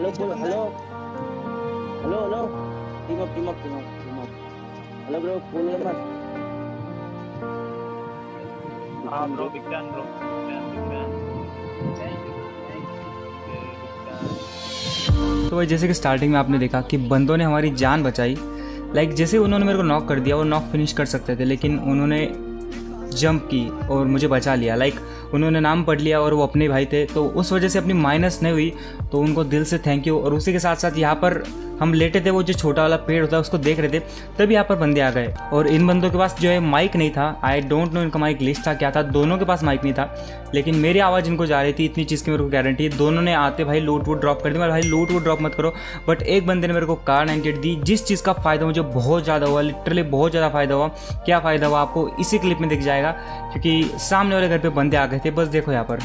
Hello बोलो, hello hello hello, team up. Hello bro, बोलो मत। हाँ ब्रो, विक्रांत ब्रो, तो भाई जैसे कि स्टार्टिंग में आपने देखा कि बंदों ने हमारी जान बचाई। लाइक जैसे उन्होंने मेरे को नॉक कर दिया, वो नॉक फिनिश कर सकते थे लेकिन उन्होंने जंप की और मुझे बचा लिया। लाइक उन्होंने नाम पढ़ लिया और वो अपने भाई थे, तो उस वजह से अपनी माइनस नहीं हुई। तो उनको दिल से थैंक यू। और उसी के साथ साथ यहाँ पर हम लेटे थे, वो जो छोटा वाला पेड़ होता है उसको देख रहे थे, तभी यहाँ पर बंदे आ गए। और इन बंदों के पास जो है माइक नहीं था। आई डोंट नो इनका माइक लिस्ट था क्या था, दोनों के पास माइक नहीं था, लेकिन मेरी आवाज़ इनको जा रही थी, इतनी चीज़ की मेरे को गारंटी है। दोनों ने आते भाई लूट वूट ड्रॉप कर दी। भाई लूट वूट ड्रॉप मत करो, बट एक बंदे ने मेरे को कार 98 दी, जिस चीज़ का फ़ायदा मुझे बहुत ज़्यादा हुआ, लिटरली बहुत ज़्यादा फ़ायदा हुआ। क्या फ़ायदा हुआ आपको इसी क्लिप में दिख जाएगा, क्योंकि सामने वाले घर पे बंदे आ गए थे। बस देखो यहाँ पर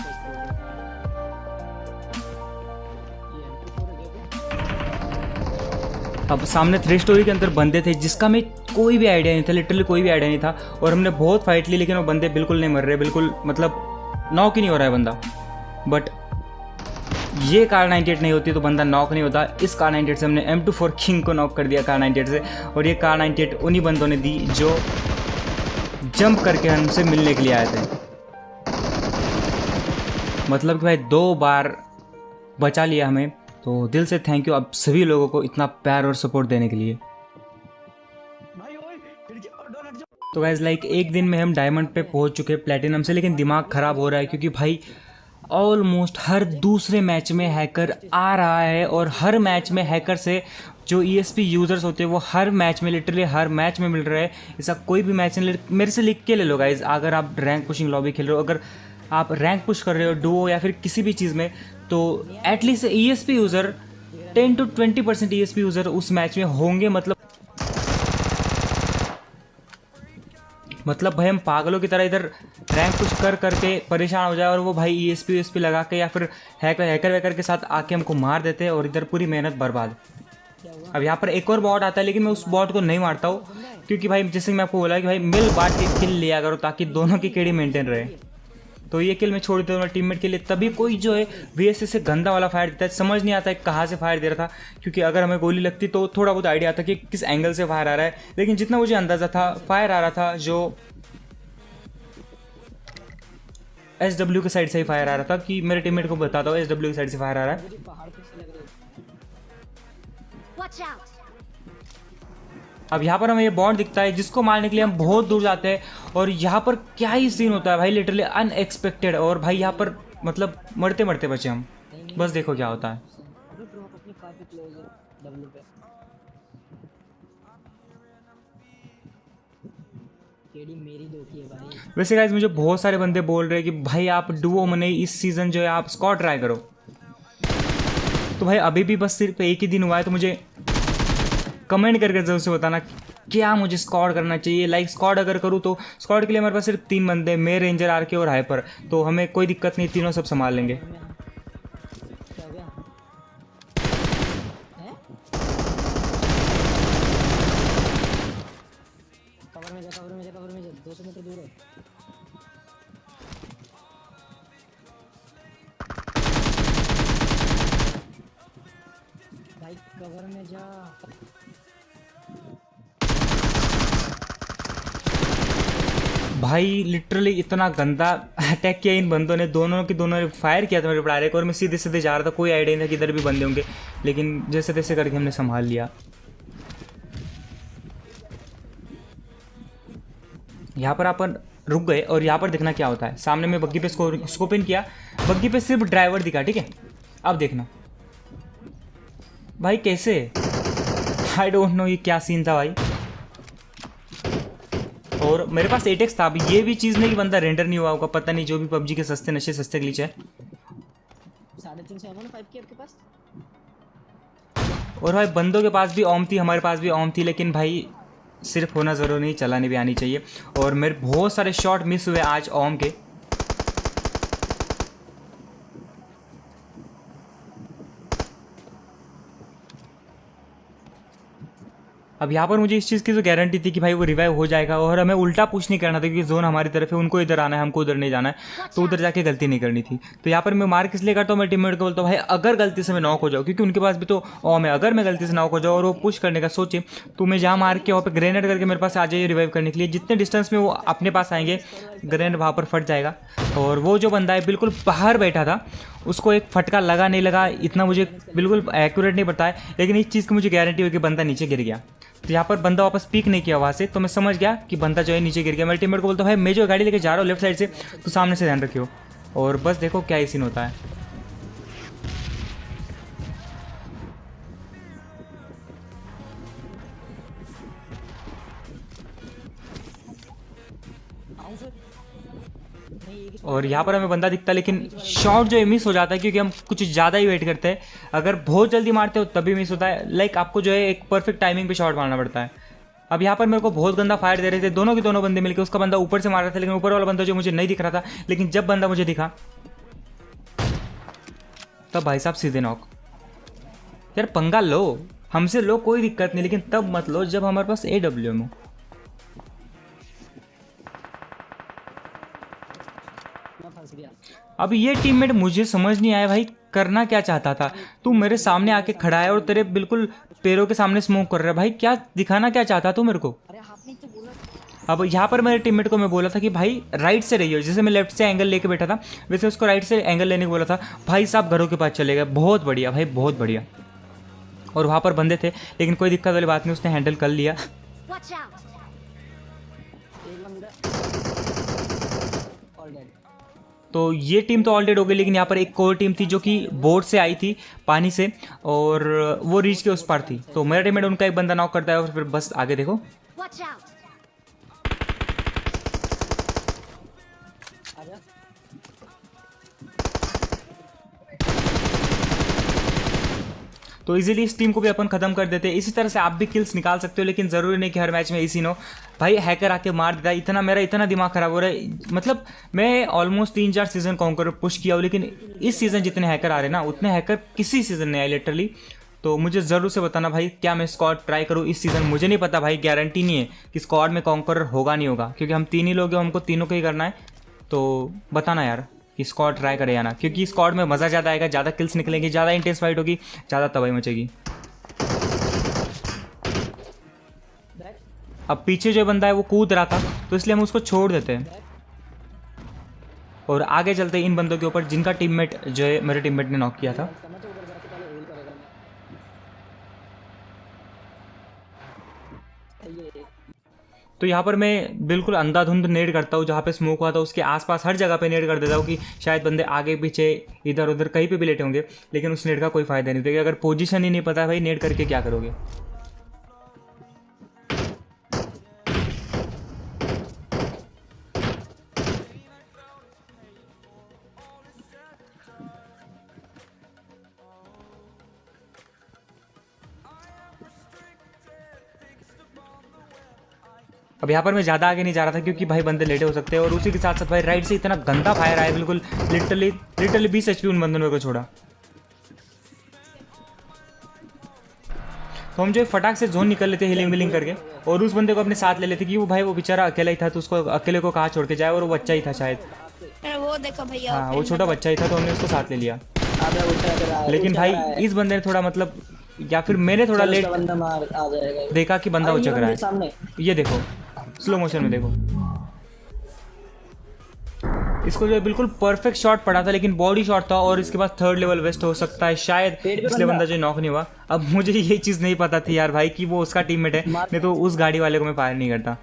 अब सामने 3 स्टोरी के अंदर बंदे थे जिसका मैं कोई भी आइडिया नहीं था, लिटरली कोई भी आइडिया नहीं था। और हमने बहुत फाइट ली लेकिन वो बंदे बिल्कुल नहीं मर रहे, बिल्कुल मतलब नॉक ही नहीं हो रहा है बंदा। बट ये कार 98 नहीं होती तो बंदा नॉक नहीं होता। इस कार 98 से हमने M24 किंग को नॉक कर दिया कार 98 से। और ये कार 98 उन्हीं बंदों ने दी जो जंप करके हमसे मिलने के लिए आए थे। मतलब कि भाई 2 बार बचा लिया हमें। तो दिल से थैंक यू आप सभी लोगों को इतना प्यार और सपोर्ट देने के लिए। तो गाइज लाइक एक दिन में हम डायमंड पे पहुंच चुके प्लेटिनम से, लेकिन दिमाग ख़राब हो रहा है क्योंकि भाई ऑलमोस्ट हर दूसरे मैच में हैकर आ रहा है। और हर मैच में हैकर से जो ESP यूज़र्स होते हैं वो हर मैच में, लिटरली हर मैच में मिल रहा है। ऐसा कोई भी मैच नहीं, मेरे से लिख के ले लो गाइज। अगर आप रैंक पुशिंग लॉबी खेल रहे हो, अगर आप रैंक पुश कर रहे हो डुओ या फिर किसी भी चीज़ में, तो at least ESP user 10 to 20% ESP user उस मैच में होंगे। मतलब भाई हम पागलों की तरह इधर रैंक पुश कर करके परेशान हो जाए और वो भाई ESP लगा के या फिर हैकर वैकर के साथ आके हमको मार देते हैं और इधर पूरी मेहनत बर्बाद। अब यहाँ पर एक और बॉट आता है लेकिन मैं उस बॉट को नहीं मारता हूँ, क्योंकि भाई जैसे मैं आपको बोला कि भाई मिल बांट के किल लिया करो ताकि दोनों की केडी मेंटेन रहे। तो ये किल मैं छोड़ देता हूँ टीममेट के लिए। तभी कोई जो है VSS से गंदा वाला फायर देता है, समझ नहीं आता है कहाँ से फायर दे रहा था, क्योंकि अगर हमें गोली लगती तो थोड़ा बहुत आइडिया आता कि किस एंगल से फायर आ रहा है। लेकिन जितना मुझे अंदाज़ा था फायर आ रहा था जो SW के साइड से ही फायर आ रहा था, कि मेरे टीममेट को बताता हूँ SW की साइड से फायर आ रहा है। अब यहाँ पर हमें ये बॉन्ड दिखता है जिसको मारने के लिए हम बहुत दूर जाते हैं। और यहाँ पर क्या ही सीन होता है भाई, लिटरली अनएक्सपेक्टेड। और भाई यहाँ पर मतलब मरते मरते बचे हम। बस देखो क्या होता है। वैसे गाइस मुझे बहुत सारे बंदे बोल रहे हैं कि भाई आप डुओ में नहीं, इस सीज़न जो है आप स्क्वाड ट्राई करो। तो भाई अभी भी बस सिर्फ एक ही दिन हुआ है, तो मुझे कमेंट करके जरूर से बताना क्या मुझे स्क्वाड करना चाहिए। लाइक स्क्वाड अगर करूँ तो स्क्वाड के लिए हमारे पास सिर्फ 3 बंदे, मैं, रेंजर, आरके और हाइपर। तो हमें कोई दिक्कत नहीं, तीनों सब संभाल लेंगे। कवर में जा 200 मीटर दूर है। भाई कवर में जा। भाई लिटरली इतना गंदा अटैक किया इन बंदों ने, दोनों ने फायर किया था मेरे ऊपर डायरेक्ट। और मैं सीधे सीधे जा रहा था, कोई आइडिया नहीं था कि इधर भी बंदे होंगे, लेकिन जैसे तैसे करके हमने संभाल लिया। यहाँ पर अपन रुक गए और यहाँ पर देखना क्या होता है। सामने में बग्गी पे स्कोप इन किया, बग्गी पे सिर्फ ड्राइवर दिखा, ठीक है। अब देखना भाई कैसे, आई डोंट नो ये क्या सीन था भाई। और मेरे पास 8x था। अब ये भी चीज़ नहीं कि बंदा रेंडर नहीं हुआ होगा, पता नहीं, जो भी PUBG के सस्ते नशे सस्ते ग्लिच है। 350 से 5 के आपके पास। और भाई बंदों के पास भी ओम थी, हमारे पास भी ओम थी, लेकिन भाई सिर्फ होना ज़रूरी नहीं, चलाने भी आनी चाहिए। और मेरे बहुत सारे शॉट मिस हुए आज ओम के। अब यहाँ पर मुझे इस चीज़ की तो गारंटी थी कि भाई वो रिवाइव हो जाएगा और हमें उल्टा पुश नहीं करना था क्योंकि जोन हमारी तरफ है, उनको इधर आना है, हमको उधर नहीं जाना है, तो उधर जाके गलती नहीं करनी थी। तो यहाँ पर मैं मार्क इसलिए करता हूँ, मैं टीममेट को बोलता हूँ भाई अगर गलती से मैं नॉक हो जाऊँ, क्योंकि उनके पास भी तो ऑम है, अगर मैं गलती से नॉक हो जाऊँ और वो पुश करने का सोचे तो मैं जहाँ मार के वहाँ पर ग्रेनेड करके मेरे पास आ जाइए रिवाइव करने के लिए, जितने डिस्टेंस में वो अपने पास आएंगे ग्रेनेड वहाँ पर फट जाएगा। और वो जो बंदा है बिल्कुल बाहर बैठा था, उसको एक फटका लगा नहीं लगा इतना मुझे बिल्कुल एक्यूरेट नहीं पता है, लेकिन इस चीज़ की मुझे गारंटी हुई कि बंदा नीचे गिर गया। तो यहाँ पर बंदा वापस पीक नहीं किया वहाँ से, तो मैं समझ गया कि बंदा जो है नीचे गिर गया। मैं टीममेट को बोलता हूँ भाई मैं जो गाड़ी लेके जा रहा हूँ लेफ्ट साइड से, तो सामने से ध्यान रखियो। और बस देखो क्या ही सीन होता है। और यहाँ पर हमें बंदा दिखता है लेकिन शॉट जो है मिस हो जाता है क्योंकि हम कुछ ज़्यादा ही वेट करते हैं। अगर बहुत जल्दी मारते हो तभी मिस होता है। लाइक आपको जो है एक परफेक्ट टाइमिंग पे शॉट मारना पड़ता है। अब यहाँ पर मेरे को बहुत गंदा फायर दे रहे थे दोनों के दोनों बंदे मिलकर। उसका बंदा ऊपर से मार रहा था लेकिन ऊपर वाला बंदा जो मुझे नहीं दिख रहा था, लेकिन जब बंदा मुझे दिखा तब भाई साहब सीधे नॉक। यार पंगा लो, हमसे लो कोई दिक्कत नहीं, लेकिन तब मत लो जब हमारे पास AWM हो। मैं फंस गया। अब ये टीममेट मुझे समझ नहीं आया भाई करना क्या चाहता था। तू मेरे सामने आके खड़ा है और तेरे बिल्कुल पैरों के सामने स्मोक कर रहा है, भाई क्या दिखाना क्या चाहता तू मेरे को। अरे आपने तो बोला अब यहाँ पर मेरे टीममेट को मैं बोला था कि भाई राइट से रहिए, जैसे मैं लेफ्ट से एंगल लेके बैठा था वैसे उसको राइट से एंगल लेने को बोला था। भाई साहब घरों के पास चले गए, बहुत बढ़िया भाई बहुत बढ़िया। और वहाँ पर बंदे थे लेकिन कोई दिक्कत वाली बात नहीं, उसने हैंडल कर लिया। एक बंदा ऑल डेड। तो ये टीम तो ऑल डेड हो गई, लेकिन यहाँ पर एक और टीम थी जो कि बोट से आई थी पानी से और वो रीच के उस पार थी। तो मेरा टीममेट उनका एक बंदा नॉक करता है और फिर बस आगे देखो। आजा। तो इजीली इस टीम को भी अपन खत्म कर देते हैं। इसी तरह से आप भी किल्स निकाल सकते हो, लेकिन ज़रूरी नहीं कि हर मैच में इसी नो भाई हैकर आके मार देता है। इतना मेरा इतना दिमाग खराब हो रहा है, मतलब मैं ऑलमोस्ट 3-4 सीज़न कॉन्कर पुश किया हूँ, लेकिन इस सीज़न जितने हैकर आ रहे हैं ना उतने हैकर किसी सीज़न नहीं आए लिटरली। तो मुझे ज़रूर से बताना भाई क्या मैं स्क्वाड ट्राई करूँ इस सीज़न। मुझे नहीं पता भाई, गारंटी नहीं है कि स्क्वाड में कॉन्कर होगा नहीं होगा, क्योंकि हम 3 ही लोग हैं, हमको तीनों को ही करना है। तो बताना यार कि स्क्वाड ट्राई करे या ना, क्योंकि स्क्वाड में मज़ा ज़्यादा आएगा, ज़्यादा किल्स निकलेंगे, ज़्यादा इंटेंस फाइट होगी, ज़्यादा तबाही मचेगी। अब पीछे जो बंदा है वो कूद रहा था तो इसलिए हम उसको छोड़ देते हैं और आगे चलते हैं इन बंदों के ऊपर जिनका टीममेट जो है मेरे टीममेट ने नॉक किया था। करना तो उधर जाके पहले हील करेगा मैं। ये तो यहाँ पर मैं बिल्कुल अंधाधुंध नेड करता हूँ, जहाँ पे स्मोक हुआ था उसके आसपास हर जगह पे नेड कर देता हूँ कि शायद बंदे आगे पीछे इधर उधर कहीं पे भी लेटे होंगे, लेकिन उस नेड का कोई फायदा नहीं, क्योंकि अगर पोजीशन ही नहीं पता है भाई नेड करके क्या करोगे। अब यहाँ पर मैं ज़्यादा आगे नहीं जा रहा था क्योंकि भाई बंदे लेटे हो सकते हैं, और उसी के साथ साथ भाई राइट से इतना गंदा फायर आया बिल्कुल लिटरली 20 HP उन बंदों ने को छोड़ा। तो हम जो फटाक से जोन निकल लेते हीलिंग विलिंग करके और उस बंदे को अपने साथ ले लेते कि वो भाई वो बेचारा अकेला ही था, तो उसको अकेले को कहाँ छोड़ के जाए, और वो बच्चा ही था शायद। वो देखो भैया हाँ वो छोटा बच्चा ही था, तो हमने उसको साथ ले लिया। अबे उल्टा कर रहा है, लेकिन उल्टा भाई कर रहा है। इस बंदे ने थोड़ा मतलब, या फिर मैंने थोड़ा चल, लेट उसका बंदा मार आ जाएगा। देखा कि बंदा अरे ये उचक रहा बंदे है। सामने। ये देखो स्लो मोशन में देखो, इसको जो है बिल्कुल परफेक्ट शॉट पड़ा था, लेकिन बॉडी शॉट था और इसके बाद 3rd लेवल वेस्ट हो सकता है शायद, पेट पे इसलिए बंदा। बंदा जो नॉक नहीं हुआ। अब मुझे ये चीज़ नहीं पता थी यार भाई कि वो उसका टीममेट है, नहीं तो उस गाड़ी वाले को मैं फायर नहीं करता।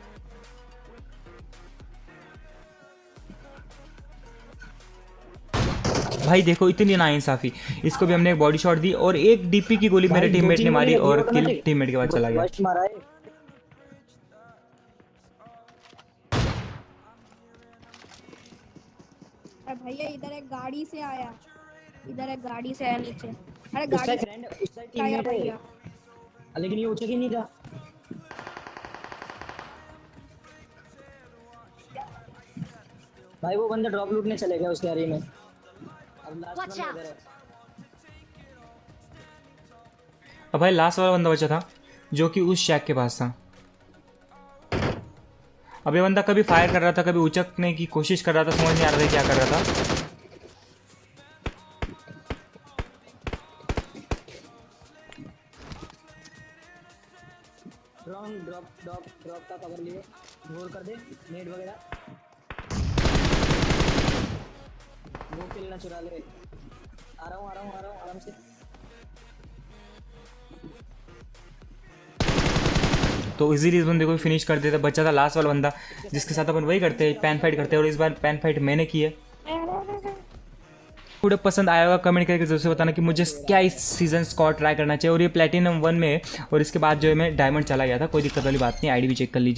भाई देखो इतनी नाइंसाफी, इसको भी हमने एक बॉडी शॉट दी और एक डीपी की गोली मेरे भाई, टीममेट ने दो मारी तीन और गोली किल automatic। टीममेट के बाद चला गया। फर्स्ट मारा है। अरे भैया इधर एक गाड़ी से आया, इधर एक गाड़ी से आया नीचे। अरे उसका गाड़ी फ्रेंड उसका से आया टीममेट है, भैया। लेकिन ये उचक ही नहीं था। भाई वो बंदा ड्रॉप लूटने चले गया उसके एरिया में। अब लास्ट बंदा इधर है। अब भाई लास्ट वाला बंदा बचा था जो कि उस शैक के पास था। अब ये बंदा कभी फायर कर रहा था, कभी उचकने की कोशिश कर रहा था, समझ नहीं आ रहा था क्या कर रहा था। ड्रॉप का कवर लिए घोर कर दे नेट वगैरह, वो किल ना चुरा ले। आ रहा हूँ आराम से। तो इजीली इस बंदे को फिनिश कर देता। बच्चा था लास्ट वाला बंदा जिसके साथ अपन वही करते हैं, पैन फाइट करते हैं, और इस बार पैन फाइट मैंने की है। वीडियो पसंद आया होगा कमेंट करके जरूर से बताना कि मुझे क्या इस सीजन स्क्वाड ट्राई करना चाहिए। और ये प्लेटिनम 1 में है, और इसके बाद जो है मैं डायमंड चला गया था। कोई दिक्कत वाली बात नहीं, आईडी भी चेक कर लीजिए।